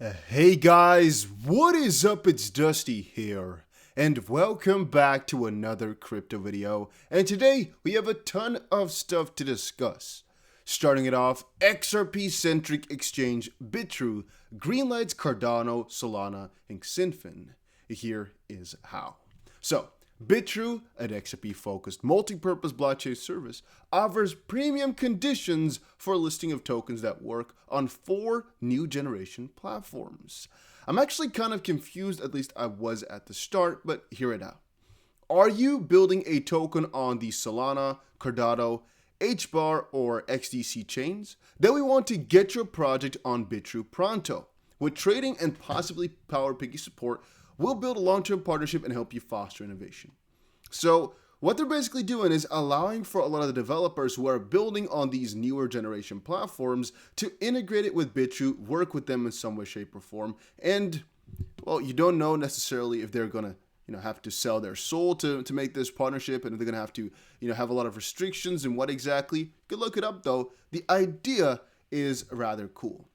Hey guys, what is up? It's Dusty here, and welcome back to another crypto video. And today we have a ton of stuff to discuss. Starting it off, XRP-centric exchange BITRUE greenlights Cardano, Solana, and Xinfin. Here is how. So, BITRUE, an XRP-focused multi-purpose blockchain service, offers premium conditions for a listing of tokens that work on 4 new generation platforms. I'm actually kind of confused, at least I was at the start, but hear it out. Are you building a token on the Solana, Cardano, HBAR, or XDC chains? Then we want to get your project on BITRUE pronto. With trading and possibly PowerPiggy support, we'll build a long-term partnership and help you foster innovation. So what they're basically doing is allowing for a lot of the developers who are building on these newer generation platforms to integrate it with BITRUE, work with them in some way, shape, or form. And, well, you don't know necessarily if they're going to have to sell their soul to make this partnership, and if they're going to have to have a lot of restrictions and what exactly. You can look it up, though. The idea is rather cool.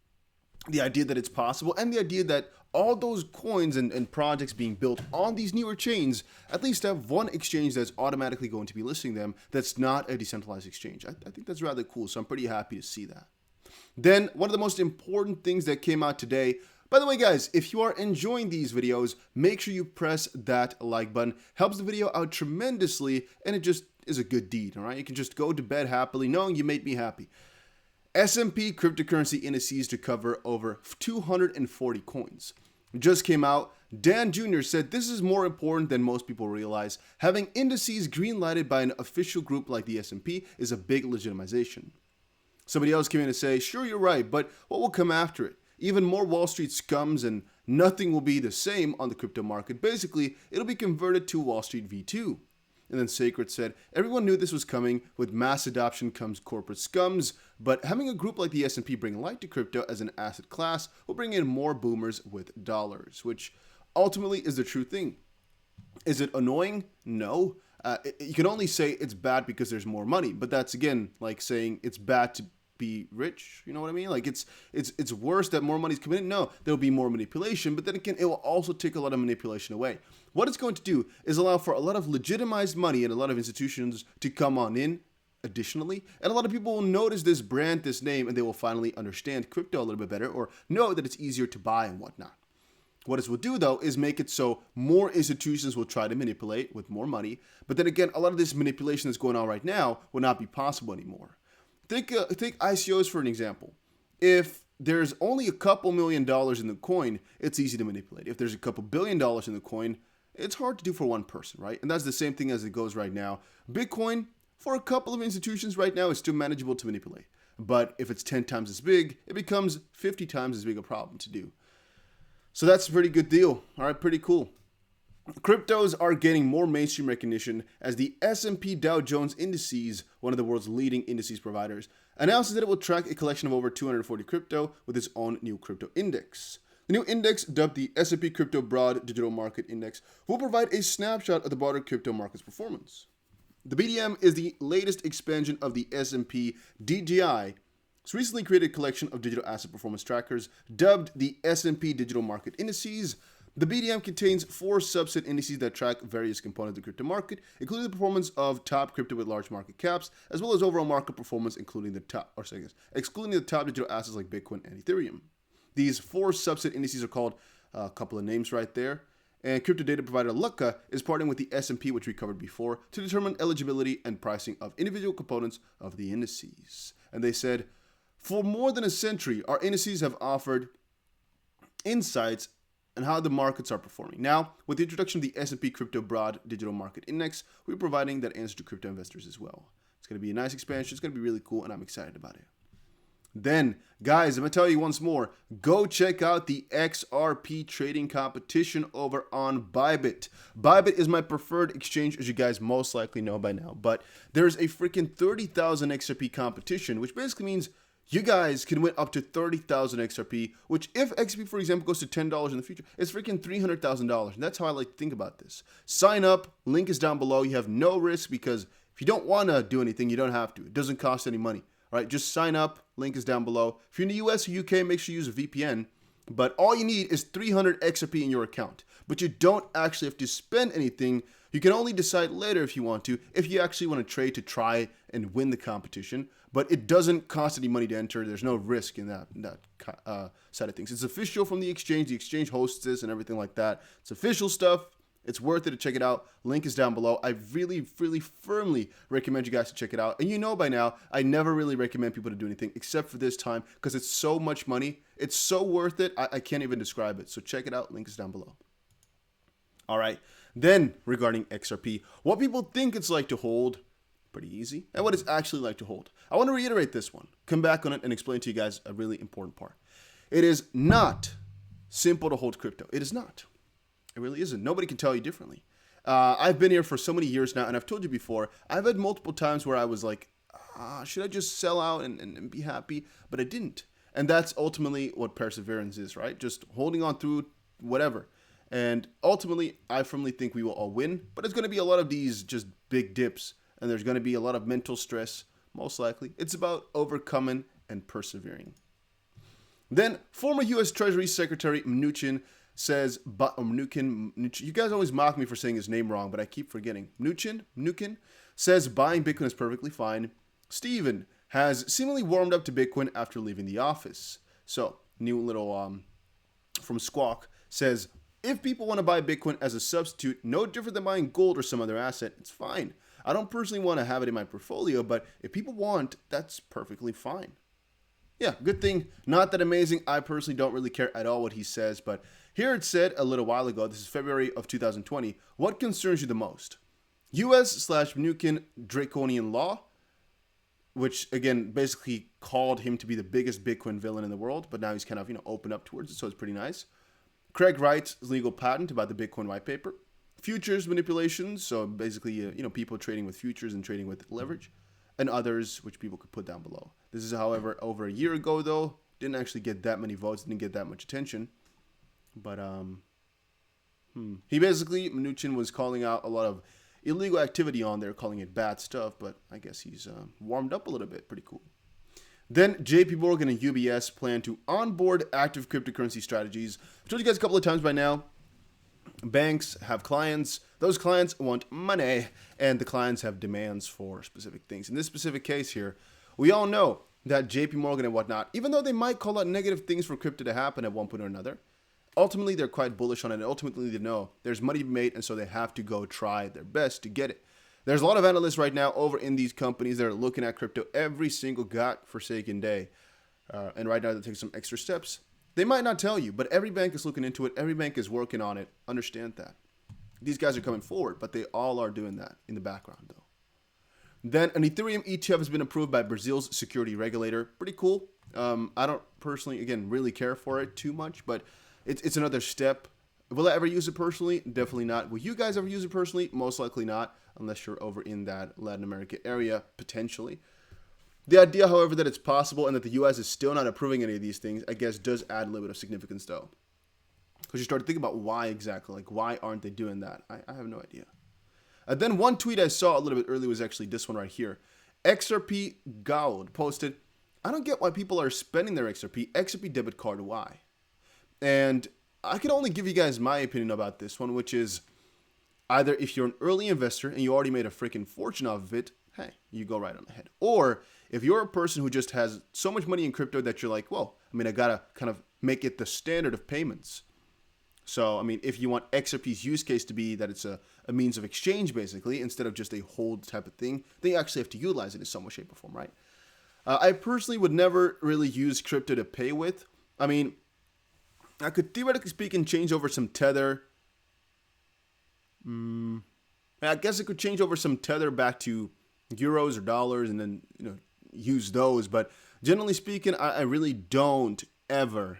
The idea that it's possible, and the idea that all those coins and projects being built on these newer chains at least have one exchange that's automatically going to be listing them that's not a decentralized exchange. I think that's rather cool, so I'm pretty happy to see that. Then, one of the most important things that came out today, by the way guys, if you are enjoying these videos, make sure you press that like button. Helps the video out tremendously, and it just is a good deed, all right? You can just go to bed happily knowing you made me happy. S&P cryptocurrency indices to cover over 240 coins. It just came out. Dan Jr. said this is more important than most people realize. Having indices green-lighted by an official group like the S&P is a big legitimization. Somebody else came in to say, sure, you're right, but what will come after it? Even more Wall Street scums and nothing will be the same on the crypto market. Basically, it'll be converted to Wall Street V2. And then Sacred said, everyone knew this was coming. With mass adoption comes corporate scums, but having a group like the S&P bring light to crypto as an asset class will bring in more boomers with dollars, which ultimately is the true thing. Is it annoying? No. You can only say it's bad because there's more money, but that's again like saying it's bad to be rich. You know what I mean? Like it's worse that more money's coming in. No, there'll be more manipulation, but then again, it will also take a lot of manipulation away. What it's going to do is allow for a lot of legitimized money and a lot of institutions to come on in additionally, and a lot of people will notice this brand, this name, and they will finally understand crypto a little bit better or know that it's easier to buy and whatnot. What this will do, though, is make it so more institutions will try to manipulate with more money, but then again, a lot of this manipulation that's going on right now will not be possible anymore. Think ICOs for an example. If there's only a couple $1 million in the coin, it's easy to manipulate. If there's a couple $1 billion in the coin, it's hard to do for one person, right? And that's the same thing as it goes right now. Bitcoin, for a couple of institutions right now, is still manageable to manipulate. But if it's 10 times as big, it becomes 50 times as big a problem to do. So that's a pretty good deal. All right, pretty cool. Cryptos are getting more mainstream recognition as the S&P Dow Jones Indices, one of the world's leading indices providers, announces that it will track a collection of over 240 crypto with its own new crypto index. The new index, dubbed the S&P Crypto Broad Digital Market Index, will provide a snapshot of the broader crypto market's performance. The BDM is the latest expansion of the S&P DJI. It's recently created a collection of digital asset performance trackers dubbed the S&P Digital Market Indices. The BDM contains 4 subset indices that track various components of the crypto market, including the performance of top crypto with large market caps, as well as overall market performance, excluding the top digital assets like Bitcoin and Ethereum. These 4 subset indices are called a couple of names right there. And crypto data provider Lukka is partnering with the S&P, which we covered before, to determine eligibility and pricing of individual components of the indices. And they said, for more than a century, our indices have offered insights on how the markets are performing. Now, with the introduction of the S&P Crypto Broad Digital Market Index, we're providing that answer to crypto investors as well. It's going to be a nice expansion. It's going to be really cool, and I'm excited about it. Then, guys, I'm going to tell you once more, go check out the XRP Trading Competition over on Bybit. Bybit is my preferred exchange, as you guys most likely know by now, but there's a freaking 30,000 XRP competition, which basically means you guys can win up to 30,000 XRP, which if XRP, for example, goes to $10 in the future, it's freaking $300,000. And that's how I like to think about this. Sign up. Link is down below. You have no risk because if you don't want to do anything, you don't have to. It doesn't cost any money. All right, just sign up. Link is down below. If you're in the US or UK, make sure you use a VPN. But all you need is 300 XRP in your account. But you don't actually have to spend anything. You can only decide later if you want to, if you actually want to trade to try and win the competition. But it doesn't cost any money to enter. There's no risk in that side of things. It's official from the exchange. The exchange hosts this and everything like that. It's official stuff. It's worth it to check it out. Link is down below. I really firmly recommend you guys to check it out. And you know by now, I never really recommend people to do anything except for this time because it's so much money. It's so worth it. I can't even describe it. So check it out. Link is down below. All right. Then regarding XRP, what people think it's like to hold, pretty easy, and what it's actually like to hold. I want to reiterate this one, come back on it and explain to you guys a really important part. It is not simple to hold crypto. It is not. It really isn't. Nobody can tell you differently. I've been here for so many years now, and I've told you before, I've had multiple times where I was like, should I just sell out and be happy? But I didn't. And that's ultimately what perseverance is, right? Just holding on through whatever. And ultimately, I firmly think we will all win, but it's going to be a lot of these just big dips, and there's going to be a lot of mental stress, most likely. It's about overcoming and persevering. Then, former U.S. Treasury Secretary Mnuchin says, Mnuchin, you guys always mock me for saying his name wrong, but I keep forgetting. Mnuchin says buying Bitcoin is perfectly fine. Steven has seemingly warmed up to Bitcoin after leaving the office. So, new little from Squawk says, if people want to buy Bitcoin as a substitute, no different than buying gold or some other asset, it's fine. I don't personally want to have it in my portfolio, but if people want, that's perfectly fine. Yeah, good thing. Not that amazing. I personally don't really care at all what he says, but here it said a little while ago, this is February of 2020, what concerns you the most? US/Mnuchin draconian law, which again basically called him to be the biggest Bitcoin villain in the world, but now he's kind of, opened up towards it, so it's pretty nice. Craig Wright's legal patent about the Bitcoin white paper. Futures manipulations, so basically, people trading with futures and trading with leverage, and others, which people could put down below. This is, however, over a year ago, though. Didn't actually get that many votes, didn't get that much attention. But, he basically, Mnuchin was calling out a lot of illegal activity on there, calling it bad stuff, but I guess he's warmed up a little bit. Pretty cool. Then Jpmorgan and UBS plan to onboard active cryptocurrency strategies. I've told you guys a couple of times by now, banks have clients. Those clients want money, and the clients have demands for specific things. In this specific case here, we all know that Jpmorgan and whatnot, even though they might call out negative things for crypto to happen at one point or another, ultimately they're quite bullish on it, and ultimately they know there's money to be made, and so they have to go try their best to get it. There's a lot of analysts right now over in these companies that are looking at crypto every single godforsaken day. And right now they're taking some extra steps. They might not tell you, but every bank is looking into it. Every bank is working on it. Understand that. These guys are coming forward, but they all are doing that in the background, though. Then an Ethereum ETF has been approved by Brazil's security regulator. Pretty cool. I don't personally, again, really care for it too much, but it's another step. Will I ever use it personally? Definitely not. Will you guys ever use it personally? Most likely not, unless you're over in that Latin America area, potentially. The idea, however, that it's possible and that the U.S. is still not approving any of these things, I guess, does add a little bit of significance, though. Because you start to think about why exactly. Like, why aren't they doing that? I have no idea. And then one tweet I saw a little bit earlier was actually this one right here. XRP Gold posted, I don't get why people are spending their XRP Debit Card, why? And I can only give you guys my opinion about this one, which is either if you're an early investor and you already made a freaking fortune off of it, hey, you go right on ahead. Or if you're a person who just has so much money in crypto that you're like, well, I gotta kind of make it the standard of payments. So, if you want XRP's use case to be that it's a means of exchange, basically, instead of just a hold type of thing, then you actually have to utilize it in some way, shape, or form, right? I personally would never really use crypto to pay with. I could theoretically speaking change over some Tether. I guess it could change over some Tether back to euros or dollars and then, use those. But generally speaking, I really don't ever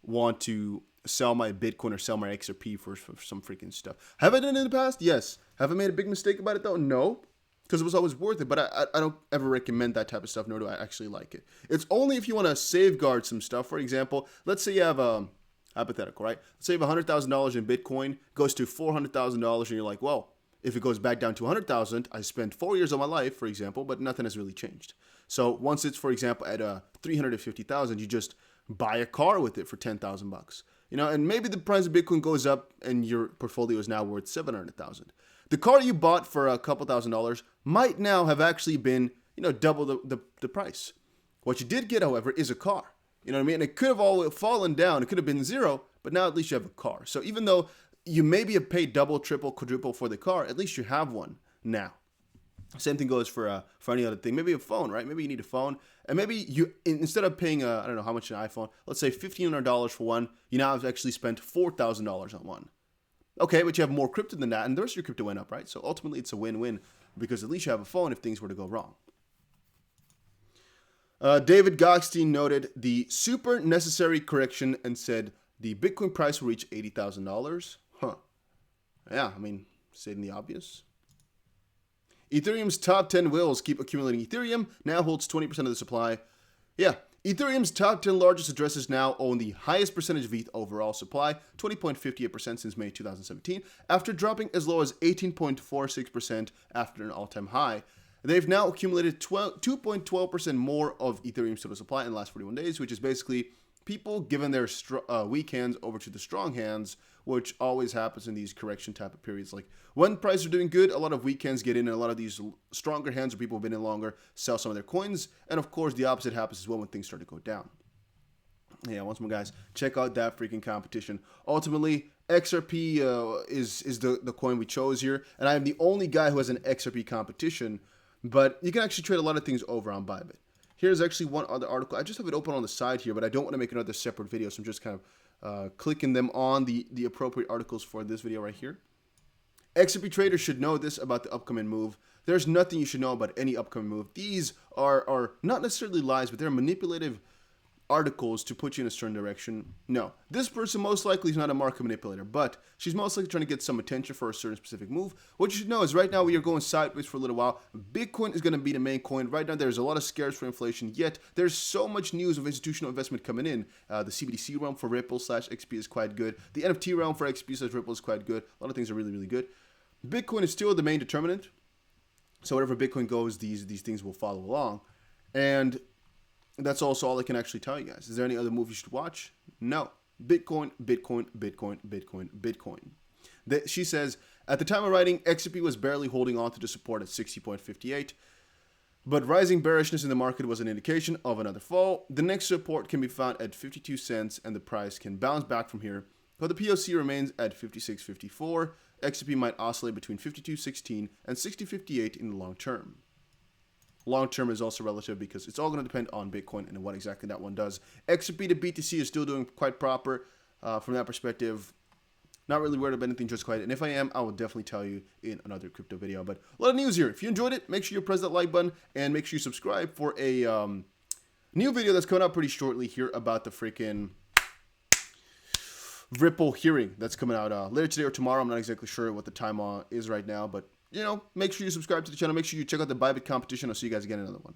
want to sell my Bitcoin or sell my XRP for some freaking stuff. Have I done it in the past? Yes. Have I made a big mistake about it though? No. Because it was always worth it, but I don't ever recommend that type of stuff, nor do I actually like it. It's only if you want to safeguard some stuff. For example, let's say you have a hypothetical, right? Let's say you have $100,000 in Bitcoin, goes to $400,000, and you're like, well, if it goes back down to $100,000, I spent 4 years of my life, for example, but nothing has really changed. So once it's, for example, at $350,000, you just buy a car with it for 10,000 bucks. And maybe the price of Bitcoin goes up and your portfolio is now worth 700,000. The car you bought for a couple $1,000s might now have actually been, double the price. What you did get, however, is a car. You know what I mean? It could have all fallen down. It could have been zero, but now at least you have a car. So even though you maybe have paid double, triple, quadruple for the car, at least you have one now. Same thing goes for any other thing. Maybe a phone, right? Maybe you need a phone. And maybe you, instead of paying, I don't know how much an iPhone, let's say $1,500 for one, you now have actually spent $4,000 on one. Okay, but you have more crypto than that, and the rest of your crypto went up, right? So ultimately, it's a win-win because at least you have a phone if things were to go wrong. David Goxstein noted the super necessary correction and said the Bitcoin price will reach $80,000. Huh. Yeah, I mean, stating the obvious. Ethereum's top 10 whales keep accumulating. Ethereum now holds 20% of the supply. Yeah, Ethereum's top 10 largest addresses now own the highest percentage of ETH overall supply, 20.58% since May 2017, after dropping as low as 18.46% after an all-time high. They've now accumulated 2.12% more of Ethereum's total supply in the last 41 days, which is basically people giving their weak hands over to the strong hands, which always happens in these correction type of periods. Like when prices are doing good, a lot of weak hands get in, and a lot of these stronger hands or people who've been in longer sell some of their coins. And of course, the opposite happens as well when things start to go down. Yeah, once more, guys, check out that freaking competition. Ultimately, XRP is the coin we chose here, and I am the only guy who has an XRP competition. But you can actually trade a lot of things over on Bybit. Here's actually one other article. I just have it open on the side here, but I don't want to make another separate video, so I'm just kind of clicking them on the appropriate articles for this video right here. XRP traders should know this about the upcoming move. There's nothing you should know about any upcoming move. These are not necessarily lies, but they're manipulative articles to put you in a certain direction. No, this person most likely is not a market manipulator, but she's most likely trying to get some attention for a certain specific move. What you should know is right now we are going sideways for a little while. Bitcoin is going to be the main coin. Right now there's a lot of scares for inflation, yet there's so much news of institutional investment coming in. The CBDC realm for Ripple/XP is quite good. The NFT realm for XP/Ripple is quite good. A lot of things are really, really good. Bitcoin is still the main determinant. So wherever Bitcoin goes, these things will follow along. And that's also all I can actually tell you guys. Is there any other move you should watch? No. Bitcoin, Bitcoin, Bitcoin, Bitcoin, Bitcoin. She says, at the time of writing, XRP was barely holding on to the support at 60.58, but rising bearishness in the market was an indication of another fall. The next support can be found at 52 cents, and the price can bounce back from here, but the POC remains at 56.54. XRP might oscillate between 52.16 and 60.58 in the long term. Long term is also relative because it's all going to depend on Bitcoin and what exactly that one does. XRP to BTC is still doing quite proper from that perspective. Not really worried about anything just quite. And if I am, I will definitely tell you in another crypto video. But a lot of news here. If you enjoyed it, make sure you press that like button and make sure you subscribe for a new video that's coming out pretty shortly here about the freaking Ripple hearing that's coming out later today or tomorrow. I'm not exactly sure what the time is right now, but make sure you subscribe to the channel. Make sure you check out the Bybit competition. I'll see you guys again in another one.